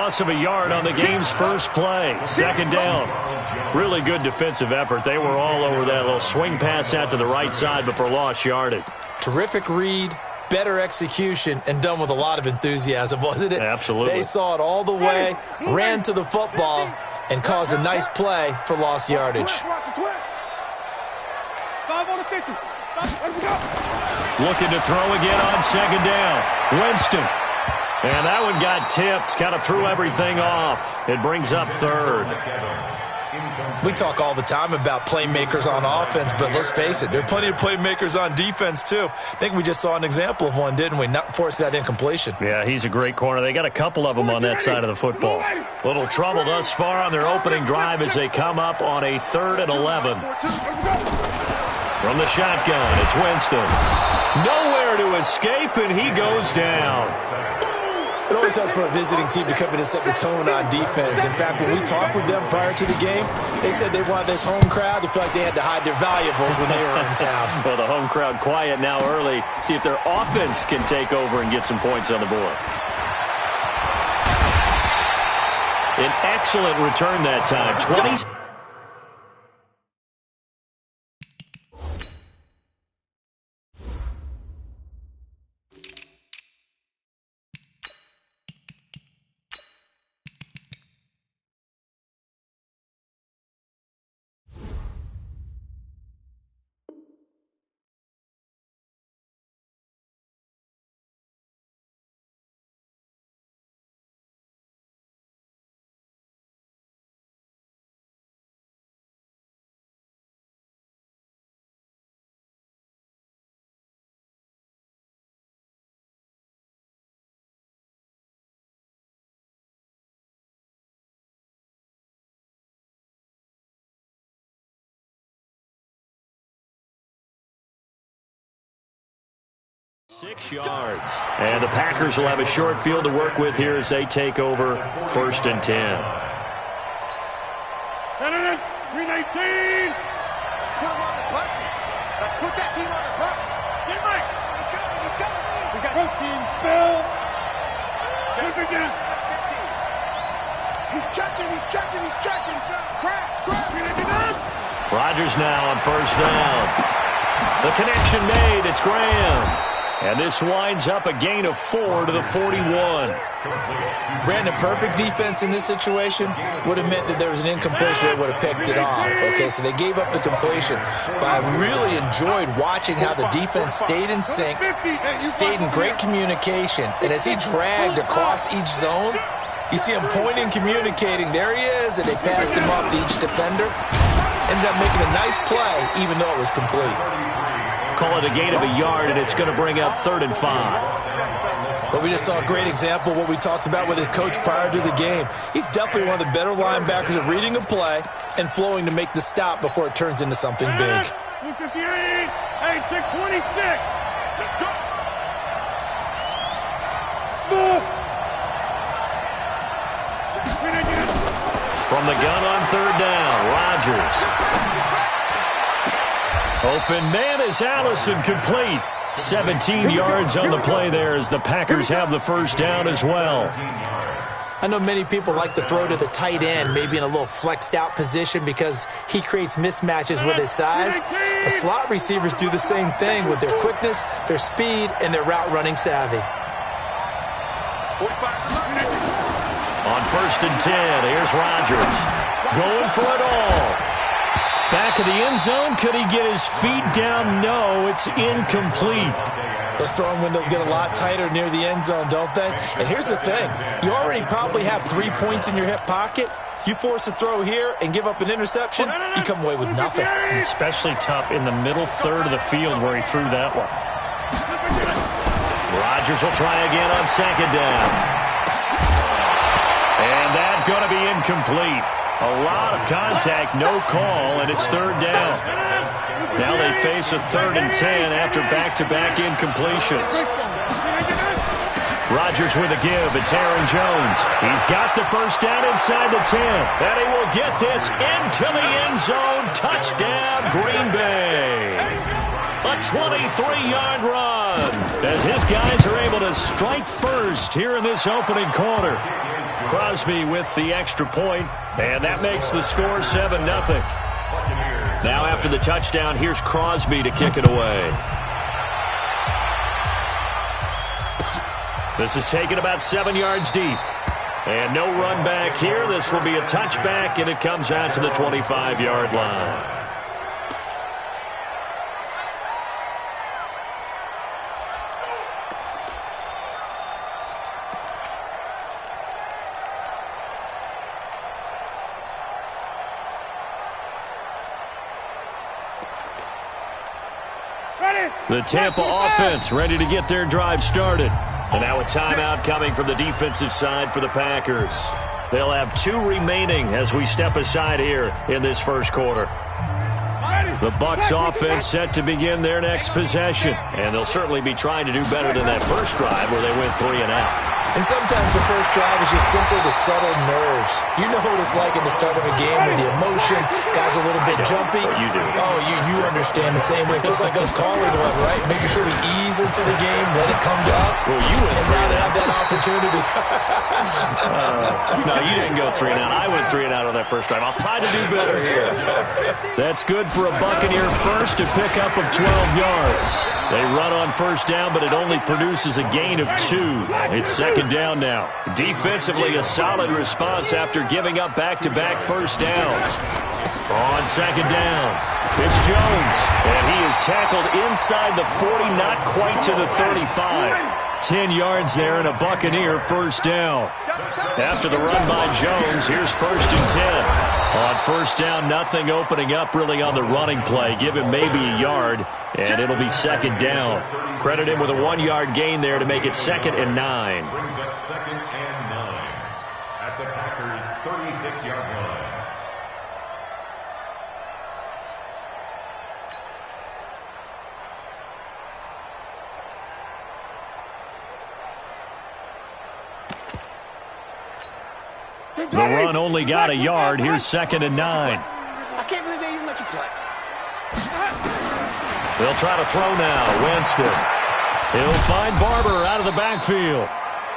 loss of a yard on the game's first play. Second down. Really good defensive effort. They were all over that little swing pass out to the right side before lost yardage. Terrific read, better execution, and done with a lot of enthusiasm, wasn't it? Absolutely. They saw it all the way, ran to the football, and caused a nice play for lost yardage. Looking to throw again on second down. Winston. And that one got tipped. Kind of threw everything off. It brings up third. We talk all the time about playmakers on offense, but let's face it, there are plenty of playmakers on defense too. I think we just saw an example of one, didn't we? Not force that incompletion. Yeah, he's a great corner. They got a couple of them on that side of the football. Little trouble thus far on their opening drive as they come up on a 3rd and 11. From the shotgun, it's Winston. Nowhere to escape, and he goes down. It always helps for a visiting team to come in and set the tone on defense. In fact, when we talked with them prior to the game, they said they wanted this home crowd to feel like they had to hide their valuables when they were in town. Well, the home crowd quiet now early. See if their offense can take over and get some points on the board. An excellent return that time. 20. Six yards. And the Packers will have a short field to work with here as they take over 1st and 10. 319. Come on the buses. Let's put that team on the front. Get right. Let's go. Let's go. We got routine spill. Check again. He's checking. He's checking. He's checking. Crash. Rodgers now on 1st down. The connection made. It's Graham. And this winds up a gain of 4 to the 41. Brandon, perfect defense in this situation would have meant that there was an incompletion. They would have picked it off. Okay, so they gave up the completion. But I really enjoyed watching how the defense stayed in sync, stayed in great communication. And as he dragged across each zone, you see him pointing, communicating. There he is, and they passed him up to each defender. Ended up making a nice play, even though it was complete. Call it a gain of a yard, and it's going to bring up 3rd and 5. But we just saw a great example of what we talked about with his coach prior to the game. He's definitely one of the better linebackers at reading a play and flowing to make the stop before it turns into something big. 258, 626. Let's go. Smooth. From the gun on 3rd down, Rodgers. Open man is Allison, complete. 17 yards on the play there as the Packers have the 1st down as well. I know many people like to throw to the tight end, maybe in a little flexed out position because he creates mismatches with his size. But slot receivers do the same thing with their quickness, their speed, and their route running savvy. On 1st and 10, here's Rodgers. Going for it all. Back of the end zone. Could he get his feet down? No, it's incomplete. Those throwing windows get a lot tighter near the end zone, don't they? And here's the thing. You already probably have 3 points in your hip pocket. You force a throw here and give up an interception, you come away with nothing. And especially tough in the middle 3rd of the field where he threw that one. Rodgers will try again on 2nd down. And that's going to be incomplete. A lot of contact, no call, and it's 3rd down. Now they face a 3rd and 10 after back-to-back incompletions. Rodgers with a give. It's Aaron Jones. He's got the 1st down inside the 10. And he will get this into the end zone. Touchdown, Green Bay. A 23-yard run as his guys are able to strike first here in this opening quarter. Crosby with the extra point, and that makes the score 7-0. Now after the touchdown, here's Crosby to kick it away. This is taken about 7 yards deep. And no run back here. This will be a touchback, and it comes out to the 25-yard line. The Tampa offense ready to get their drive started. And now a timeout coming from the defensive side for the Packers. They'll have 2 remaining as we step aside here in this first quarter. The Bucs offense set to begin their next possession. And they'll certainly be trying to do better than that first drive where they went 3 and out. And sometimes the first drive is just simply to settle nerves. You know what it's like at the start of a game with the emotion. Guys are a little bit jumpy. You do. Oh, you understand the same way. It's just like us calling one, right? Making sure we ease into the game, let it come to us. Well, you went 3 and have that opportunity. No, you didn't go 3 and out. I went 3 and out on that first drive. I'll try to do better here. That's good for a Buccaneer first to pick up of 12 yards. They run on first down, but it only produces a gain of 2. It's second down now. Defensively, a solid response after giving up back-to-back first downs. On second down, it's Jones, and he is tackled inside the 40, not quite to the 35. 10 yards there and a Buccaneer first down. After the run by Jones, here's first and 10. On first down, nothing opening up really on the running play. Give him maybe a yard, and it'll be second down. Credit him with a 1-yard gain there to make it 2nd and 9. Brings up 2nd and 9 at the Packers' 36-yard line. The run only got a yard. Here's 2nd and 9. I can't believe they even let you play. They'll try to throw now. Winston. He'll find Barber out of the backfield.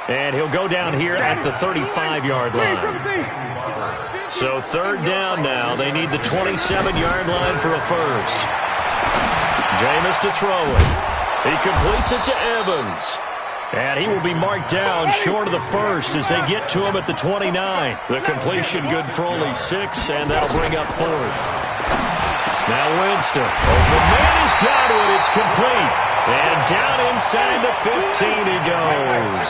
And he'll go down here at the 35-yard line. So third down now. They need the 27-yard line for a first. Jameis to throw it. He completes it to Evans. And he will be marked down short of the first as they get to him at the 29. The completion good for only 6, and that'll bring up 4th. Now Winston. Open man has got it. It's complete. And down inside the 15 he goes.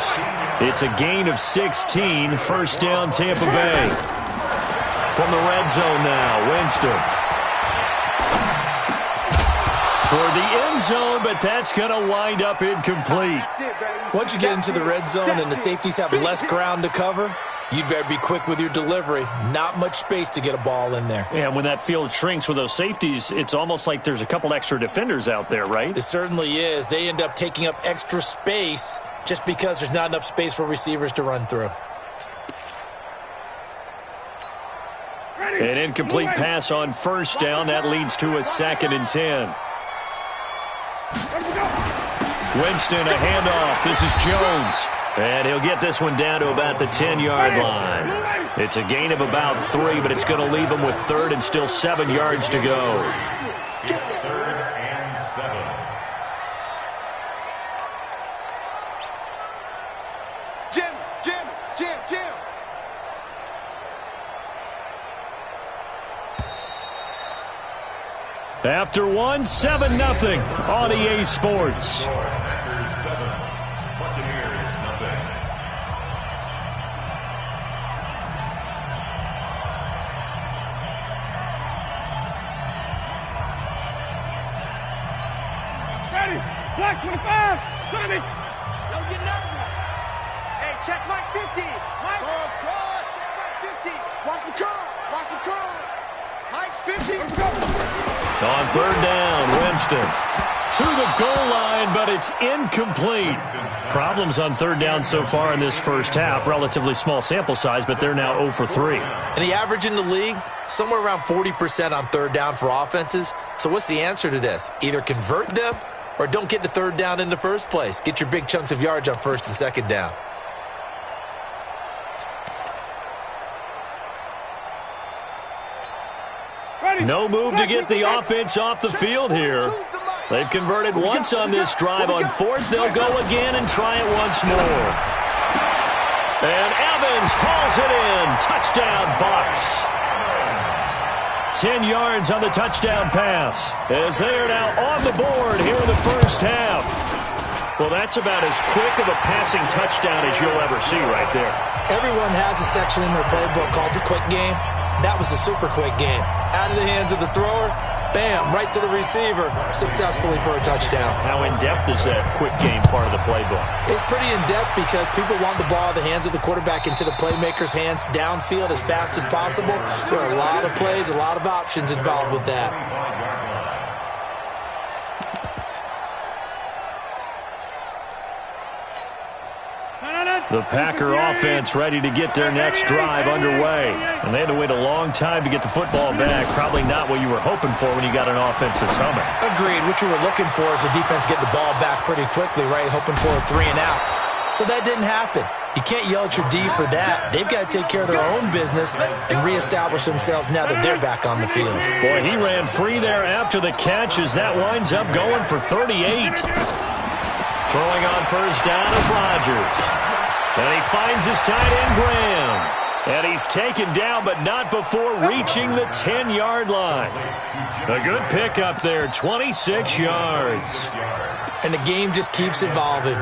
It's a gain of 16. First down, Tampa Bay. From the red zone now, Winston. For the end zone, but that's going to wind up incomplete. Once you get into the red zone and the safeties have less ground to cover, you'd better be quick with your delivery. Not much space to get a ball in there. Yeah, when that field shrinks with those safeties, it's almost like there's a couple extra defenders out there, right? It certainly is. They end up taking up extra space just because there's not enough space for receivers to run through. An incomplete pass on first down. That leads to a 2nd and 10. Winston, a handoff. This is Jones. And he'll get this one down to about the 10-yard line. It's a gain of about 3, but it's going to leave him with 3rd and still 7 yards to go. 3rd and 7. Jim. After 1, 7-0 on EA Sports. Packers 7, Buccaneers nothing. Ready. Black 25. 30. Don't get nervous. Hey, check Mike 50. Mike. Check Mike 50. Watch the curl. Mike's 50. On third down, Winston to the goal line, but it's incomplete. Problems on third down so far in this first half. Relatively small sample size, but they're now 0 for 3. And the average in the league, somewhere around 40% on third down for offenses. So what's the answer to this? Either convert them or don't get to third down in the first place. Get your big chunks of yards on first and second down. No move to get the offense off the field here. They've converted once on this drive. On fourth, they'll go again and try it once more. And Evans hauls it in. Touchdown, Bucs. 10 yards on the touchdown pass as they are now on the board here in the first half. Well, that's about as quick of a passing touchdown as you'll ever see right there. Everyone has a section in their playbook called the quick game. That was a super quick game. Out of the hands of the thrower, bam, right to the receiver, successfully for a touchdown. How in-depth is that quick game part of the playbook? It's pretty in-depth because people want the ball in the hands of the quarterback into the playmaker's hands downfield as fast as possible. There are a lot of plays, a lot of options involved with that. The Packer offense ready to get their next drive underway. And they had to wait a long time to get the football back. Probably not what you were hoping for when you got an offense that's humming. Agreed. What you were looking for is the defense getting the ball back pretty quickly, right? Hoping for a 3 and out. So that didn't happen. You can't yell at your D for that. They've got to take care of their own business and reestablish themselves now that they're back on the field. Boy, he ran free there after the catch as that winds up going for 38. Throwing on first down is Rodgers. And he finds his tight end, Graham. And he's taken down, but not before reaching the 10-yard line. A good pickup there, 26 yards. And the game just keeps evolving.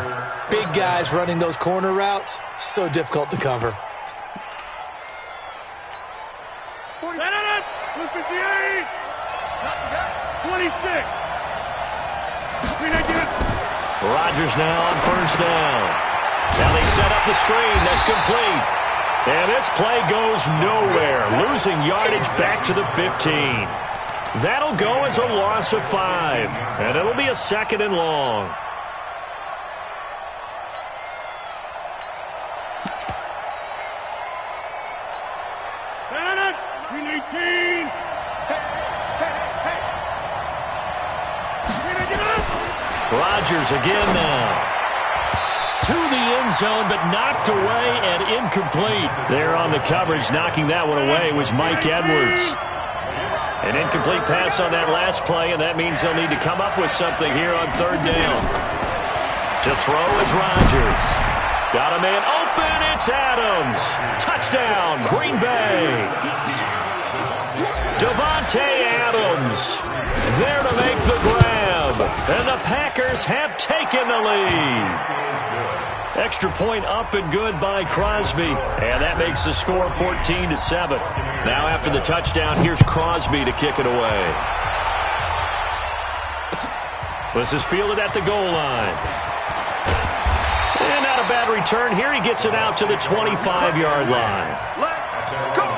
Big guys running those corner routes, so difficult to cover. 258. 26. Rodgers now on first down. Now they set up the screen. That's complete. And this play goes nowhere. Losing yardage back to the 15. That'll go as a loss of 5. And it'll be a 2nd and long. Rodgers again now. To the end zone, but knocked away and incomplete. There on the coverage, knocking that one away was Mike Edwards. An incomplete pass on that last play, and that means they'll need to come up with something here on third down. To throw is Rodgers. Got a man open, it's Adams. Touchdown, Green Bay. Davante Adams there to make the grab. And the Packers have taken the lead. Extra point up and good by Crosby. And that makes the score 14-7. Now after the touchdown, here's Crosby to kick it away. This is fielded at the goal line. And not a bad return here. He gets it out to the 25-yard line. Let's go.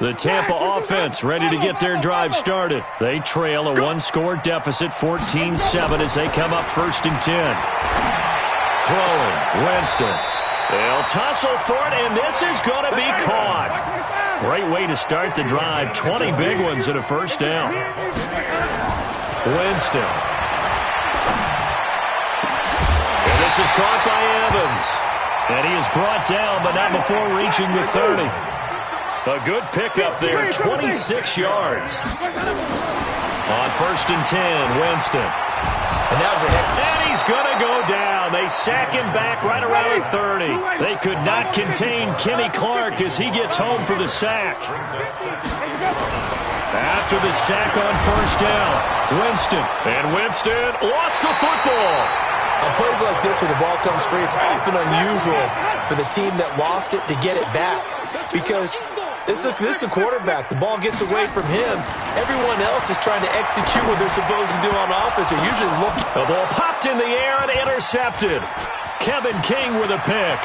The Tampa offense ready to get their drive started. They trail a one-score deficit, 14-7, as they come up 1st and 10. Throwing, Winston. They'll tussle for it, and this is going to be caught. Great way to start the drive. 20 big ones and a first down. Winston. And this is caught by Evans. And he is brought down, but not before reaching the 30. A good pickup there, 26 yards. On 1st and 10, Winston. And that was a hit. And he's going to go down. They sack him back right around the 30. They could not contain Kenny Clark as he gets home for the sack. After the sack on 1st down, Winston. And Winston lost the football. On plays like this where the ball comes free, it's often unusual for the team that lost it to get it back. Because this is the quarterback. The ball gets away from him. Everyone else is trying to execute what they're supposed to do on offense. They're usually looking. The ball popped in the air and intercepted. Kevin King with a pick.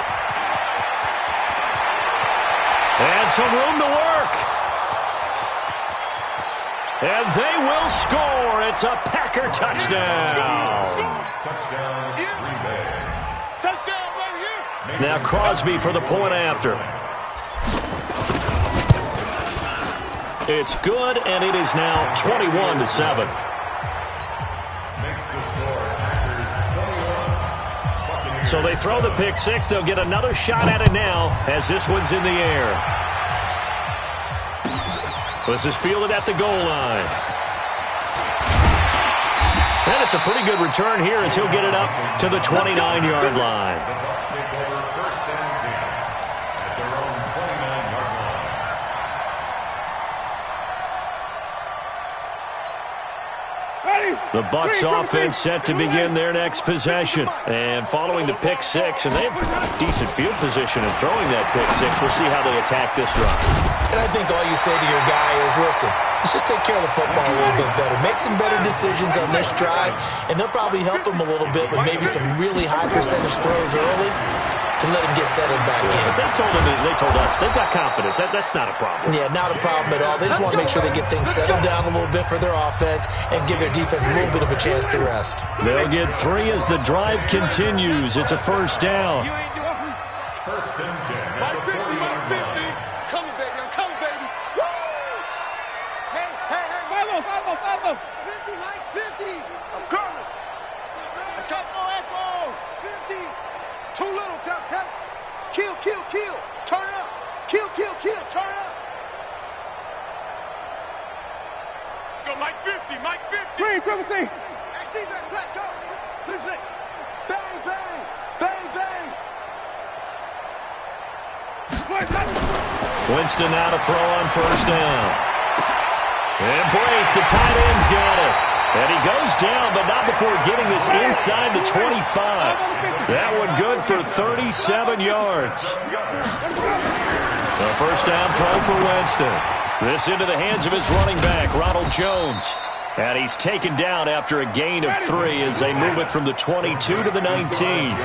And some room to work. And they will score. It's a Packer Packer touchdown. Touchdown, Green Bay. Touchdown right here. Now Crosby for the point after. It's good, and it is now 21-7. Makes the score Packers 21. So they throw the pick six. They'll get another shot at it now as this one's in the air. This is fielded at the goal line. And it's a pretty good return here as he'll get it up to the 29-yard line. The Bucs take over first and 10 at their own 29-yard line. The Bucs offense set to begin their next possession. And following the pick six, and they have decent field position in throwing that pick six. We'll see how they attack this drive. And I think all you say to your guy is, listen, let's just take care of the football a little bit better. Make some better decisions on this drive, and they'll probably help him a little bit with maybe some really high percentage throws early to let him get settled back in. But they told us they've got confidence. That's not a problem. Yeah, not a problem at all. They just want to make sure they get things settled down a little bit for their offense and give their defense a little bit of a chance to rest. They'll get 3 as the drive continues. It's a first down. First and 10 at the 40-yard line. Coming, baby. I'm coming, baby. Woo! Hey, hey, hey. Follow. 50, Mike, 50. I'm coming. Let's go, Echo. 50. Too little, Cap. Kill. Turn up. Kill. Turn up. Let's go, Mike 50. Green, triple T. Hey, defense, let's go. 6. Bang. Winston now to throw on first down. And Blake, the tight end's got it. And he goes down, but not before getting this inside the 25. That one good for 37 yards. The first down throw for Winston. This into the hands of his running back, Ronald Jones. And he's taken down after a gain of 3 as they move it from the 22 to the 19.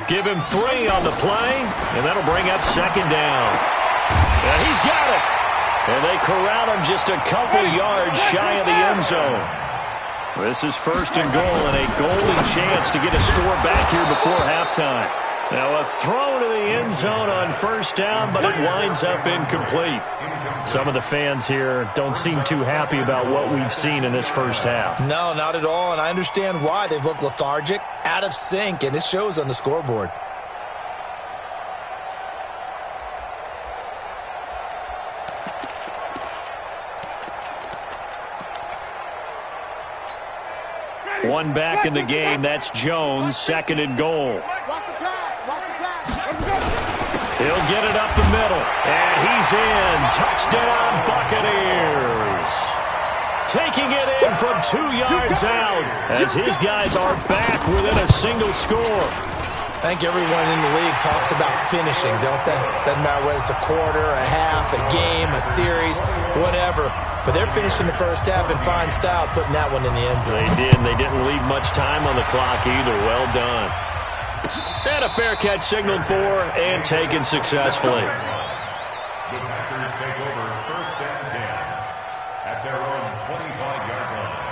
Give him 3 on the play, and that'll bring up second down. And he's got it. And they corral him just a couple yards shy of the end zone. This is first and goal, and a golden chance to get a score back here before halftime. Now a throw to the end zone on first down, but it winds up incomplete. Some of the fans here don't seem too happy about what we've seen in this first half. No, not at all, and I understand why. They've looked lethargic, out of sync, and it shows on the scoreboard. One back in the game. That's Jones, second and goal. Watch the pass. He'll get it up the middle, and he's in. Touchdown, Buccaneers. Taking it in from 2 yards out as his guys are back within a single score. I think everyone in the league talks about finishing, don't they? Doesn't matter whether it's a quarter, a half, a game, a series, whatever. But they're finishing the first half in fine style, putting that one in the end zone. They did, and they didn't leave much time on the clock either. Well done. And a fair catch signaled for and taken successfully. The Packers take over first and 10 at their own 25-yard line.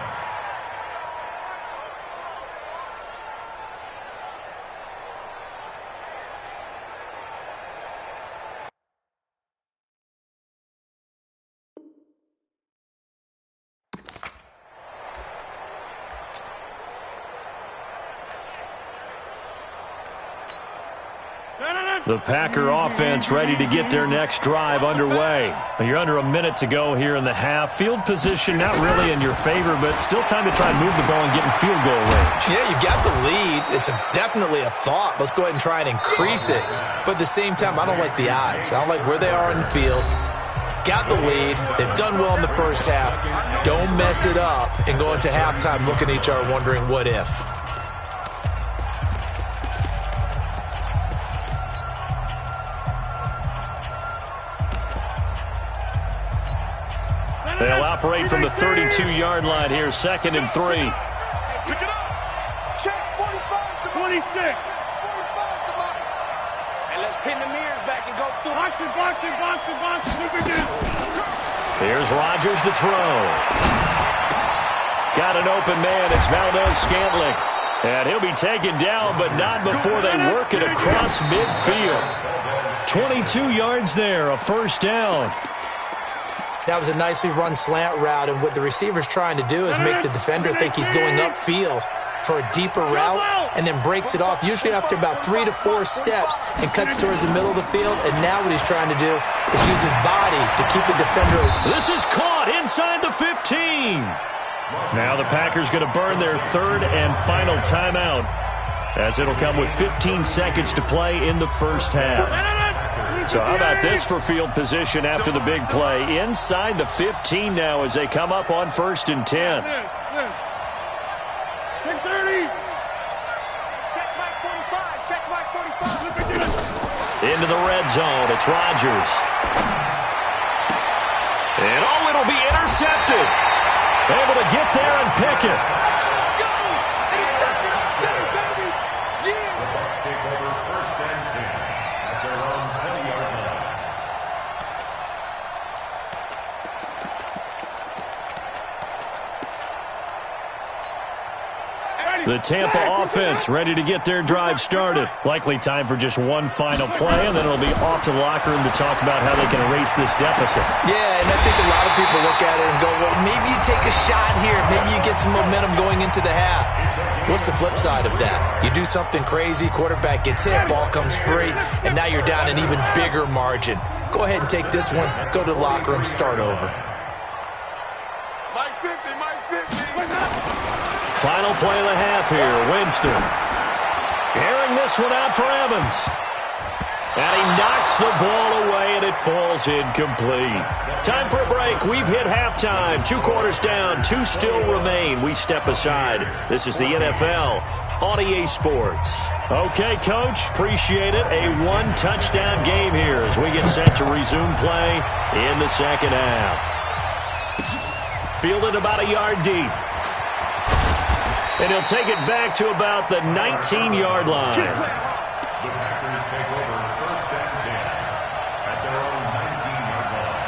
The Packer offense ready to get their next drive underway. You're under a minute to go here in the half. Field position not really in your favor, but still time to try and move the ball and get in field goal range. Yeah, you've got the lead. It's definitely a thought. Let's go ahead and try and increase it. But at the same time, I don't like the odds. I don't like where they are in the field. Got the lead. They've done well in the first half. Don't mess it up and go into halftime looking at each other wondering what if. They'll operate from the 32-yard line here, second and 3. Pick it up. Check 45's the 26. 45's the body. And let's pin the mirrors back and go through. Boxing. Look at this. Here's Rodgers to throw. Got an open man. It's Valdez-Scantling. And he'll be taken down, but not before they work it across midfield. 22 yards there, a first down. That was a nicely run slant route, and what the receiver's trying to do is make the defender think he's going upfield for a deeper route, and then breaks it off, usually after about 3 to 4 steps, and cuts towards the middle of the field. And now what he's trying to do is use his body to keep the defender. This is caught inside the 15. Now the Packers going to burn their third and final timeout, as it'll come with 15 seconds to play in the first half. So how about this for field position after the big play? Inside the 15 now as they come up on 1st and 10. Check 30. Check Mike 45. Check Mike 45. Into the red zone. It's Rodgers. And oh, it'll be intercepted. Able to get there and pick it. The Bucs take over 1st and 10 at their own 20-yard line. The Tampa offense ready to get their drive started. Likely time for just one final play, and then it'll be off to the locker room to talk about how they can erase this deficit. Yeah, and I think a lot of people look at it and go, well, maybe you take a shot here. Maybe you get some momentum going into the half. What's the flip side of that? You do something crazy, quarterback gets hit, ball comes free, and now you're down an even bigger margin. Go ahead and take this one, go to the locker room, start over. Mike 50, Mike 50. Final play of the half here. Winston airing this one out for Evans. And he knocks the ball away, and it falls incomplete. Time for a break. We've hit halftime. 2 quarters down. 2 still remain. We step aside. This is the NFL on EA Sports. Okay, Coach. Appreciate it. A 1-touchdown game here as we get set to resume play in the second half. Fielded about a yard deep. And he'll take it back to about the 19-yard line. The Packers take over 1st and 10 at their own 19-yard line.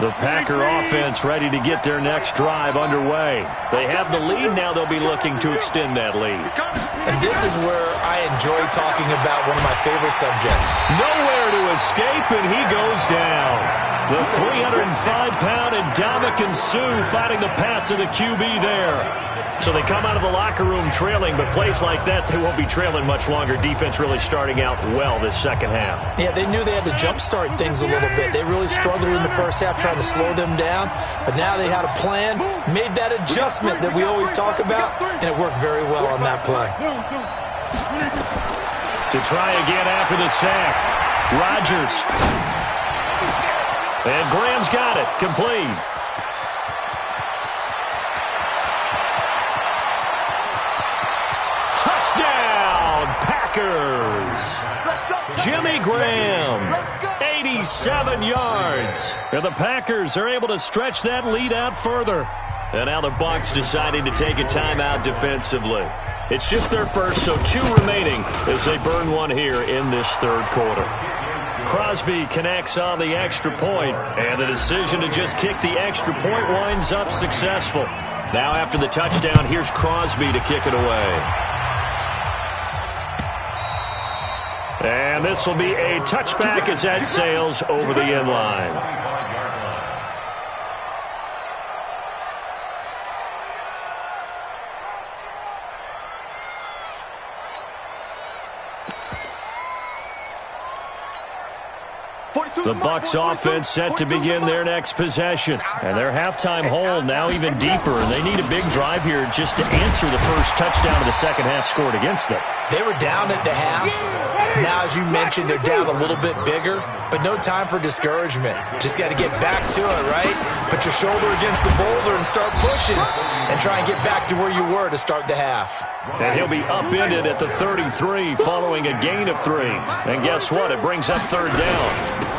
The Packer offense ready to get their next drive underway. They have the lead now. They'll be looking to extend that lead. And this is where I enjoy talking about one of my favorite subjects. Nowhere to escape, and he goes down. The 305-pound Ndamukong Suh fighting the path to the QB there. So they come out of the locker room trailing, but plays like that, they won't be trailing much longer. Defense really starting out well this second half. Yeah, they knew they had to jumpstart things a little bit. They really struggled in the first half trying to slow them down, but now they had a plan, made that adjustment that we always talk about, and it worked very well on that play. To try again after the sack, Rodgers. And Graham's got it. Complete. Touchdown, Packers. Jimmy Graham, 87 yards. And the Packers are able to stretch that lead out further. And now the Bucs deciding to take a timeout defensively. It's just their first, so 2 remaining as they burn one here in this third quarter. Crosby connects on the extra point, and the decision to just kick the extra point winds up successful. Now after the touchdown, here's Crosby to kick it away. And this will be a touchback as that sails over the end line. The Bucs offense set to begin their next possession. And their halftime hole now even deeper. And they need a big drive here just to answer the first touchdown of the second half scored against them. They were down at the half. Now, as you mentioned, they're down a little bit bigger, but no time for discouragement. Just got to get back to it, right? Put your shoulder against the boulder and start pushing and try and get back to where you were to start the half. And he'll be upended at the 33 following a gain of 3. And guess what? It brings up third down.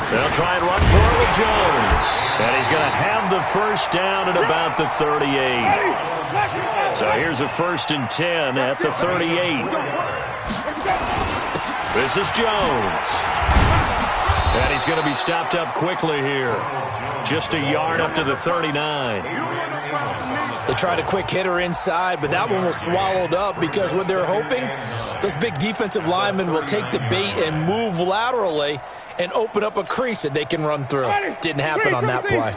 They'll try and run for it with Jones. And he's going to have the first down at about the 38. So here's a 1st and 10 at the 38. This is Jones. And he's going to be stopped up quickly here. Just a yard up to the 39. They tried a quick hitter inside, but that one was swallowed up because what they're hoping, those big defensive linemen will take the bait and move laterally and open up a crease that they can run through. Didn't happen on that play.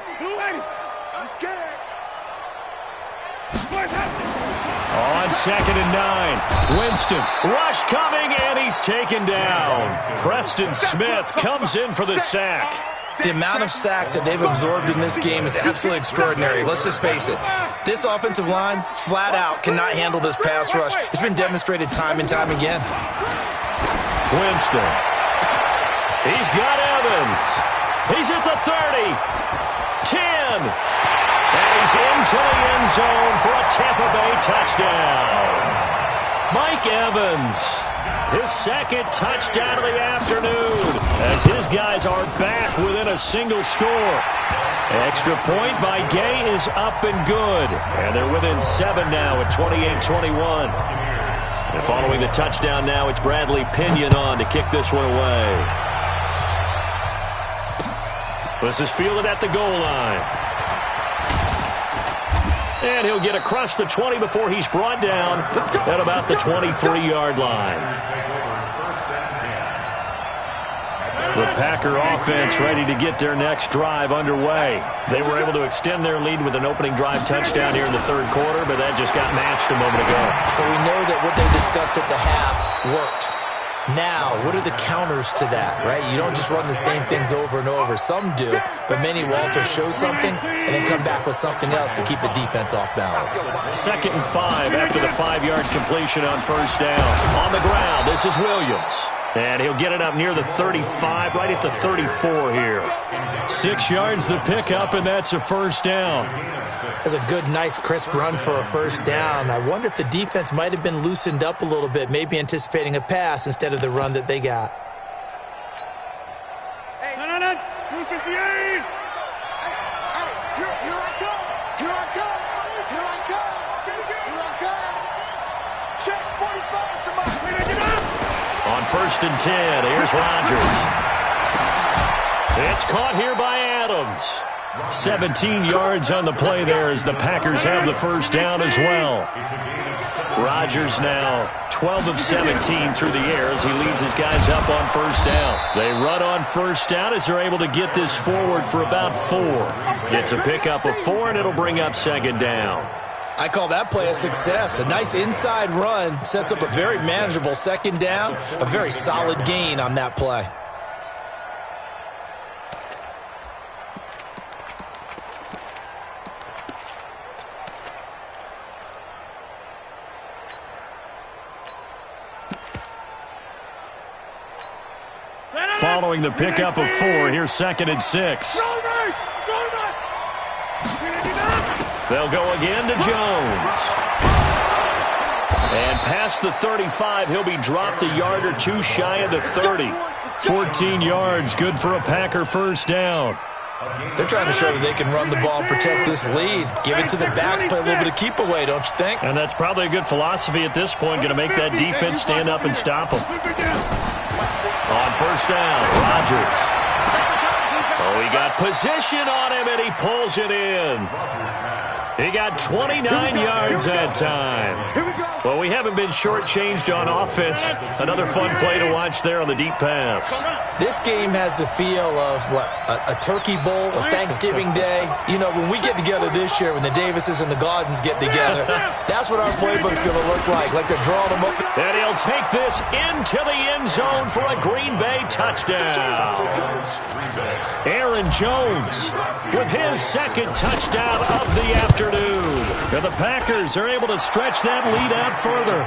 On 2nd and 9, Winston, rush coming, and he's taken down. Preston Smith comes in for the sack. The amount of sacks that they've absorbed in this game is absolutely extraordinary. Let's just face it. This offensive line, flat out, cannot handle this pass rush. It's been demonstrated time and time again. Winston. He's got Evans. He's at the 30. 10. And he's into the end zone for a Tampa Bay touchdown. Mike Evans, his second touchdown of the afternoon, as his guys are back within a single score. Extra point by Gay is up and good. And they're within 7 now at 28-21. And following the touchdown now, it's Bradley Pinion on to kick this one away. This is fielded at the goal line. And he'll get across the 20 before he's brought down at about the 23-yard line. The Packer offense ready to get their next drive underway. They were able to extend their lead with an opening drive touchdown here in the third quarter, but that just got matched a moment ago. So we know that what they discussed at the half worked. Now, what are the counters to that, right? You don't just run the same things over and over. Some do, but many will also show something and then come back with something else to keep the defense off balance. 2nd and 5 after the 5-yard completion on first down. On the ground, this is Williams. And he'll get it up near the 35, right at the 34 here. 6 yards the pickup, and that's a first down. That's a good, nice, crisp run for a first down. I wonder if the defense might have been loosened up a little bit, maybe anticipating a pass instead of the run that they got. Hey, no, 258! Hey, here I come! Here I come! Here I come! Here I come! Check 45, come on! On 1st and 10, here's Rodgers. It's caught here by Adams. 17 yards on the play there as the Packers have the first down as well. Rodgers now 12 of 17 through the air as he leads his guys up on first down. They run on first down as they're able to get this forward for about 4. It's a pickup of 4, and it'll bring up 2nd down. I call that play a success. A nice inside run sets up a very manageable 2nd down. A very solid gain on that play. Following the pickup of 4, here's 2nd and 6. They'll go again to Jones. And past the 35, he'll be dropped a yard or 2 shy of the 30. 14 yards, good for a Packer first down. They're trying to show that they can run the ball and protect this lead. Give it to the backs, play a little bit of keep away, don't you think? And that's probably a good philosophy at this point, going to make that defense stand up and stop them. On first down, Rodgers. Oh, he got position on him, and he pulls it in. He got 29 yards that time. Well, we haven't been shortchanged on offense. Another fun play to watch there on the deep pass. This game has the feel of, what, a turkey bowl, a Thanksgiving day. You know, when we get together this year, when the Davises and the Gaudens get together, that's what our playbook's going to look like they're drawing them up. And he'll take this into the end zone for a Green Bay touchdown. Aaron Jones with his 2nd touchdown of the afternoon. And the Packers are able to stretch that lead out further.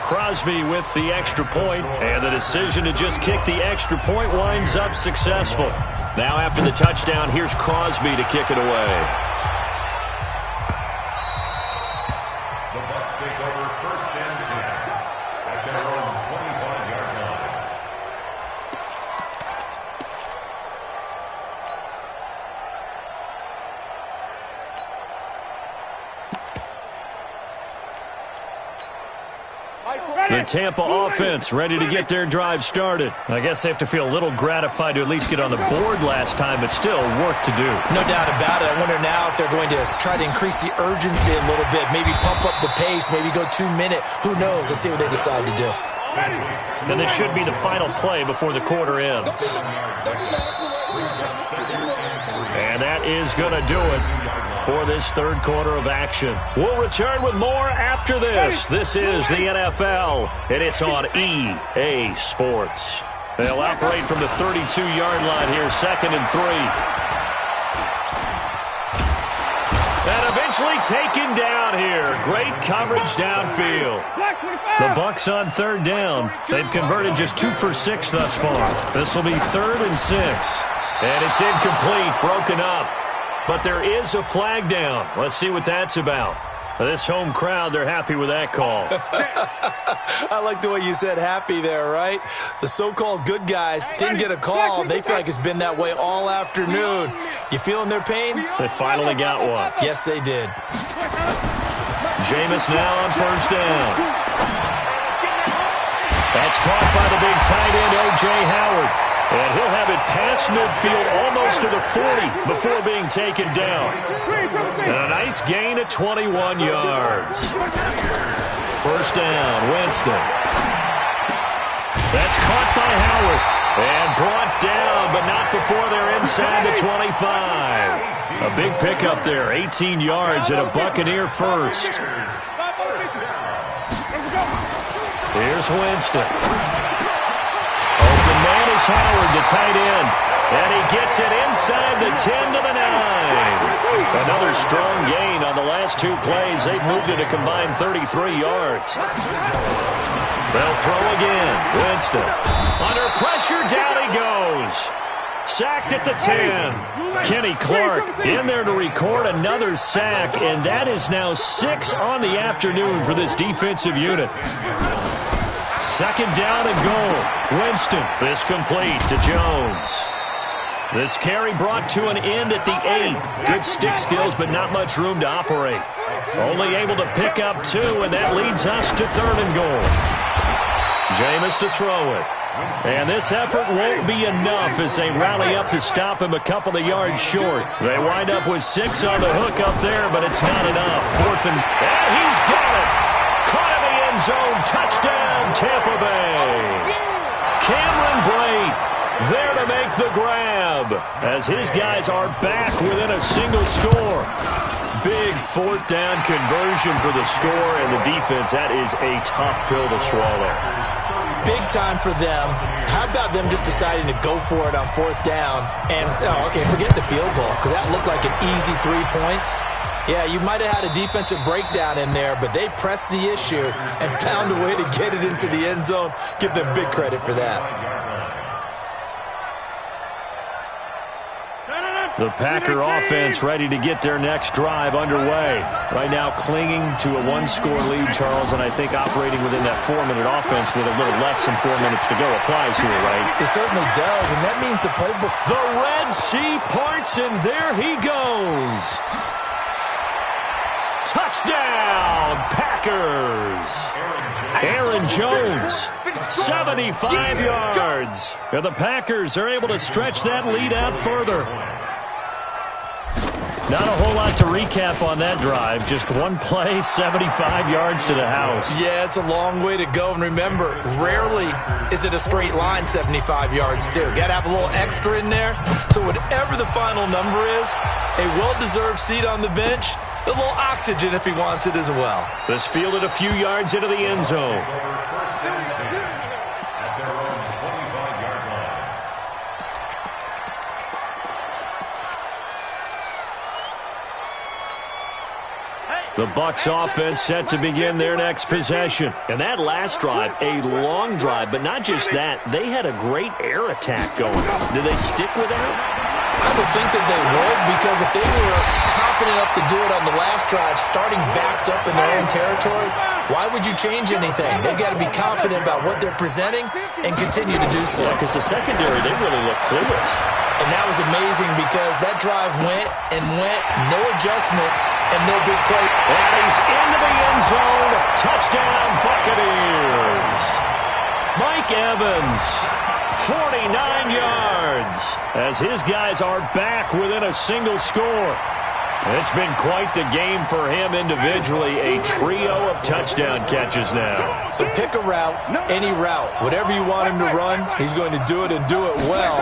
Crosby with the extra point, and the decision to just kick the extra point winds up successful. Now after the touchdown, here's Crosby to kick it away. The Bucs take over 1st and 10 at their own 25-yard line. The Tampa offense ready to get their drive started. I guess they have to feel a little gratified to at least get on the board last time, but still work to do. No doubt about it. I wonder now if they're going to try to increase the urgency a little bit, maybe pump up the pace, maybe go 2 minute. Who knows? Let's see what they decide to do. And this should be the final play before the quarter ends. And that is going to do it for this third quarter of action. We'll return with more after this. This is the NFL, and it's on EA Sports. They'll operate from the 32-yard line here, 2nd and 3. And eventually taken down here. Great coverage downfield. The Bucs on 3rd down. They've converted just 2 for 6 thus far. This will be 3rd and 6. And it's incomplete, broken up. But there is a flag down. Let's see what that's about. This home crowd, they're happy with that call. I like the way you said happy there, right? The so-called good guys didn't get a call. They feel like it's been that way all afternoon. You feeling their pain? They finally got one. Yes, they did. Jameis now on 1st down. That's caught by the big tight end, O.J. Howard. And he'll have it past midfield almost to the 40 before being taken down. And a nice gain at 21 yards. 1st down, Winston. That's caught by Howard. And brought down, but not before they're inside the 25. A big pickup there, 18 yards and a Buccaneer first. Here's Winston. Open man is Howard, the tight end. And he gets it inside the 10 to the 9. Another strong gain on the last 2 plays. They've moved it a combined 33 yards. They'll throw again. Winston. Under pressure, down he goes. Sacked at the 10. Kenny Clark in there to record another sack, and that is now 6 on the afternoon for this defensive unit. 2nd down and goal. Winston, this complete to Jones. This carry brought to an end at the 8. Good stick skills, but not much room to operate. Only able to pick up 2, and that leads us to 3rd and goal. Jameis to throw it. And this effort won't be enough as they rally up to stop him a couple of yards short. They wind up with 6 on the hook up there, but it's not enough. 4th and he's got it. Caught in the end zone. Touchdown, Tampa Bay. Cameron Brate there to make the grab as his guys are back within a single score. Big 4th down conversion for the score, and the defense, that is a tough pill to swallow. Big time for them. How about them just deciding to go for it on 4th down? And, forget the field goal, because that looked like an easy 3 points. Yeah, you might have had a defensive breakdown in there, but they pressed the issue and found a way to get it into the end zone. Give them big credit for that. The Packer offense ready to get their next drive underway. Right now clinging to a 1-score lead, Charles, and I think operating within that 4-minute offense with a little less than 4 minutes to go applies here, right? It certainly does, and that means the playbook. The Red Sea parts, and there he goes. Touchdown, Packers. Aaron Jones, 75 yards. And the Packers are able to stretch that lead out further. Not a whole lot to recap on that drive. Just one play, 75 yards to the house. Yeah, it's a long way to go. And remember, rarely is it a straight line 75 yards, too. Got to have a little extra in there. So whatever the final number is, a well-deserved seat on the bench, a little oxygen if he wants it as well. This fielded a few yards into the end zone. The Bucs offense set to begin their next possession. And that last drive, a long drive, but not just that. They had a great air attack going. Did they stick with that? I would think that they would, because if they were confident enough to do it on the last drive, starting backed up in their own territory, why would you change anything? They've got to be confident about what they're presenting and continue to do so. Yeah, because the secondary, they really look clueless. And that was amazing because that drive went and went, no adjustments, and no big play. And he's into the end zone. Touchdown, Buccaneers. Mike Evans, 49 yards, as his guys are back within a single score. It's been quite the game for him individually, a trio of touchdown catches now. So pick a route, any route. Whatever you want him to run, he's going to do it and do it well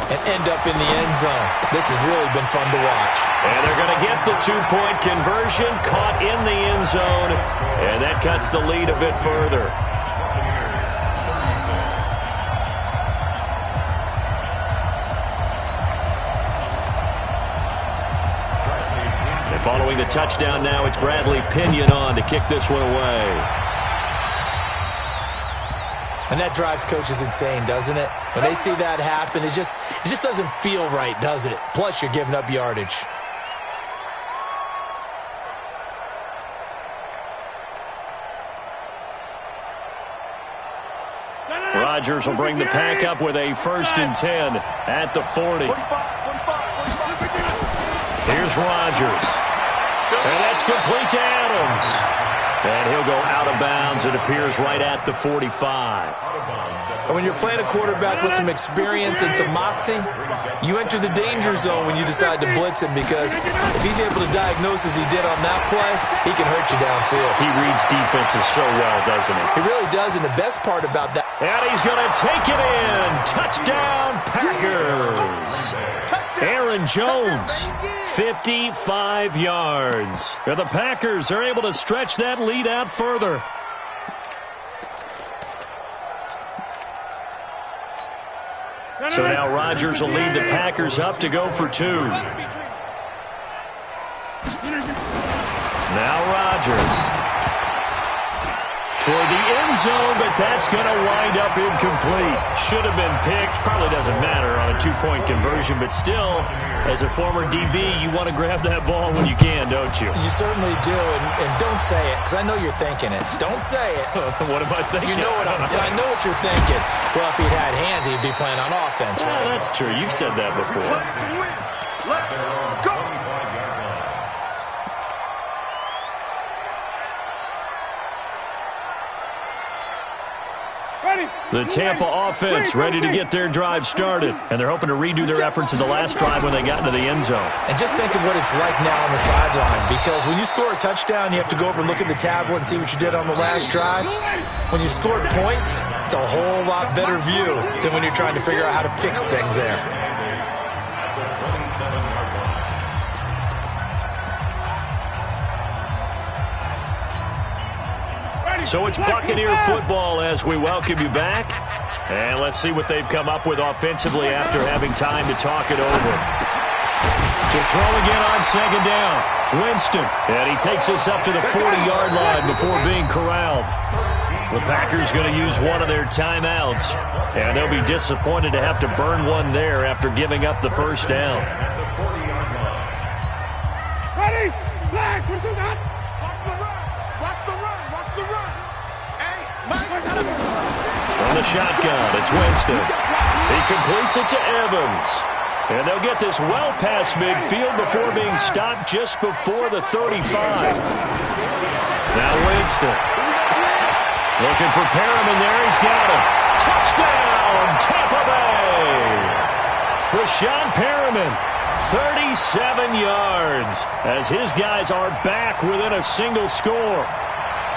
and end up in the end zone. This has really been fun to watch. And they're going to get the two-point conversion, caught in the end zone, and that cuts the lead a bit further. Following the touchdown now, it's Bradley Pinion on to kick this one away. And that drives coaches insane, doesn't it? When they see that happen, it just doesn't feel right, does it? Plus, you're giving up yardage. Rodgers will bring the pack up with a 1st and 10 at the 40. Here's Rodgers. And that's complete to Adams. And he'll go out of bounds. It appears right at the 45. And when you're playing a quarterback with some experience and some moxie, you enter the danger zone when you decide to blitz him, because if he's able to diagnose as he did on that play, he can hurt you downfield. He reads defenses so well, doesn't he? He really does, and the best part about that... And he's going to take it in. Touchdown, Packers. Aaron Jones, 55 yards. And the Packers are able to stretch that lead out further. So now Rodgers will lead the Packers up to go for 2. Now Rodgers toward the end zone, but that's going to wind up incomplete. Should have been picked. Probably doesn't matter on a two-point conversion, but still, as a former DB, you want to grab that ball when you can, don't you? You certainly do, and don't say it, because I know you're thinking it. Don't say it. What am I thinking? You know what I know what you're thinking. Well, if he'd had hands, he'd be playing on offense, right? Yeah, that's true. You've said that before. Let's go. The Tampa offense ready to get their drive started, and they're hoping to redo their efforts in the last drive when they got into the end zone. And just think of what it's like now on the sideline, because when you score a touchdown, you have to go over and look at the tablet and see what you did on the last drive. When you scored points, it's a whole lot better view than when you're trying to figure out how to fix things there. So it's Buccaneer football as we welcome you back. And let's see what they've come up with offensively after having time to talk it over. To throw again on 2nd down. Winston. And he takes us up to the 40-yard line before being corralled. The Packers going to use one of their timeouts. And they'll be disappointed to have to burn one there after giving up the 1st down. Ready? Flag. Watch the run. Watch the run. Watch the run. From the shotgun, it's Winston. He completes it to Evans. And they'll get this well past midfield before being stopped just before the 35. Now Winston. Looking for Perriman there. He's got him. Touchdown, Tampa Bay. Rashawn Perriman, 37 yards, as his guys are back within a single score.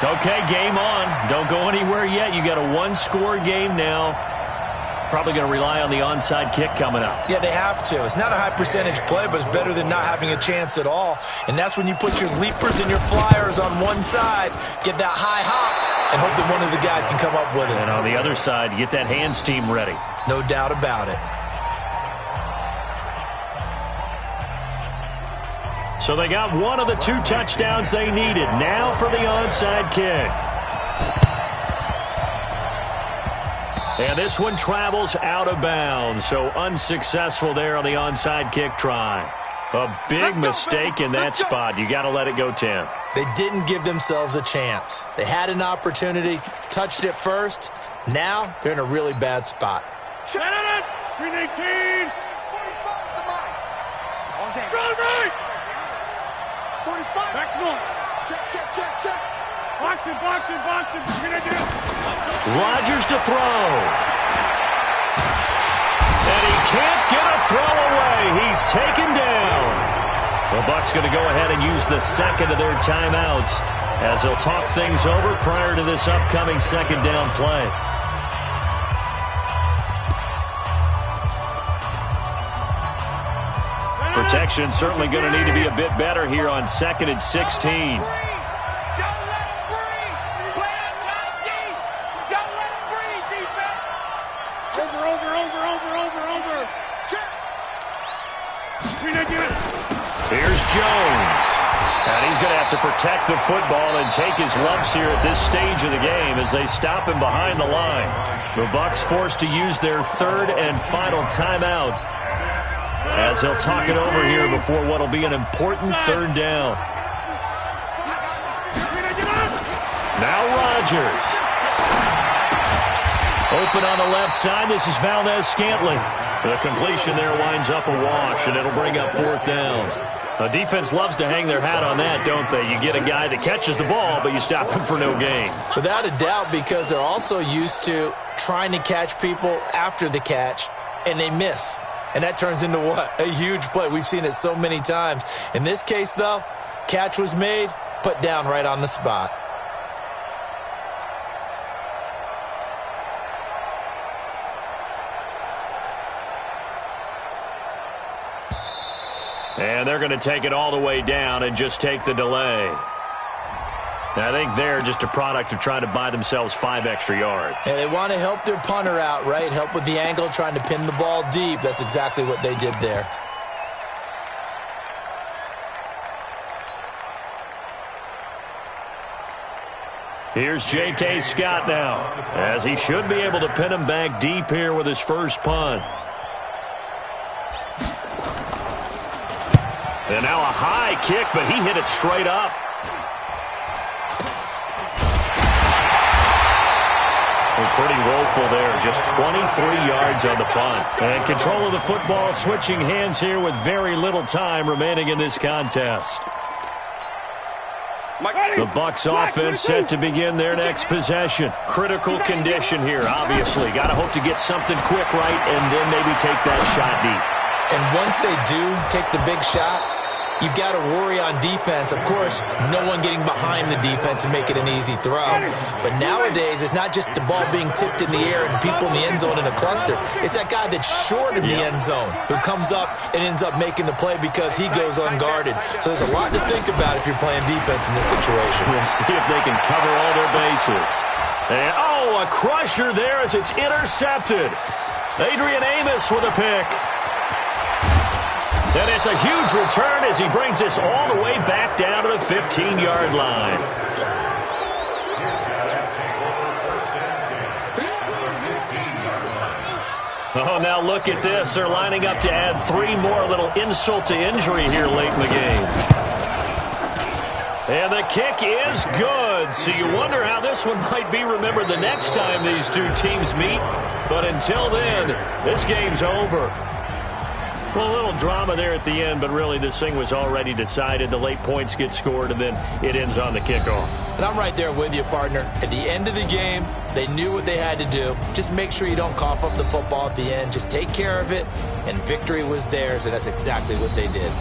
Okay, game on. Don't go anywhere yet. You got a one-score game now. Probably going to rely on the onside kick coming up. Yeah, they have to. It's not a high-percentage play, but it's better than not having a chance at all. And that's when you put your leapers and your flyers on one side, get that high hop, and hope that one of the guys can come up with it. And on the other side, get that hands team ready. No doubt about it. So they got one of the 2 touchdowns they needed. Now for the onside kick. And this one travels out of bounds, so unsuccessful there on the onside kick try. A big mistake in that spot. You got to let it go, Tim. They didn't give themselves a chance. They had an opportunity, touched it first. Now they're in a really bad spot. Shut it! 319! 45 to mine. On deck. Go, right! 45. Back north. Check. Box him. Rodgers to throw. And he can't get a throw away. He's taken down. The Bucs going to go ahead and use the second of their timeouts as they'll talk things over prior to this upcoming second down play. Protection certainly going to need to be a bit better here on 2nd and 16. Here's Jones. And he's going to have to protect the football and take his lumps here at this stage of the game as they stop him behind the line. The Bucs forced to use their third and final timeout as they'll talk it over here before what will be an important third down. Now Rodgers. Open on the left side. This is Valdez-Scantling. The completion there winds up a wash, and it'll bring up fourth down. The defense loves to hang their hat on that, don't they? You get a guy that catches the ball, but you stop him for no gain. Without a doubt, because they're also used to trying to catch people after the catch, and they miss. And that turns into what? A huge play. We've seen it so many times. In this case, though, catch was made, put down right on the spot. And they're going to take it all the way down and just take the delay. I think they're just a product of trying to buy themselves 5 extra yards. And they want to help their punter out, right? Help with the angle, trying to pin the ball deep. That's exactly what they did there. Here's J.K. Scott now, as he should be able to pin him back deep here with his first punt. And now a high kick, but he hit it straight up. Pretty woeful there, just 23 yards on the punt. And control of the football switching hands here with very little time remaining in this contest. The Bucs offense set to begin their next possession. Critical condition here, obviously. Got to hope to get something quick right and then maybe take that shot deep. And once they do take the big shot, you've got to worry on defense. Of course, no one getting behind the defense and make it an easy throw. But nowadays, it's not just the ball being tipped in the air and people in the end zone in a cluster. It's that guy that's short of the end zone who comes up and ends up making the play because he goes unguarded. So there's a lot to think about if you're playing defense in this situation. We'll see if they can cover all their bases. And, oh, a crusher there as it's intercepted. Adrian Amos with a pick. And it's a huge return as he brings this all the way back down to the 15-yard line. Oh, now look at this. They're lining up to add 3 more, a little insult to injury here late in the game. And the kick is good. So you wonder how this one might be remembered the next time these two teams meet. But until then, this game's over. Well, a little drama there at the end, but really this thing was already decided. The late points get scored, and then it ends on the kickoff. And I'm right there with you, partner. At the end of the game, they knew what they had to do. Just make sure you don't cough up the football at the end. Just take care of it, and victory was theirs, and that's exactly what they did.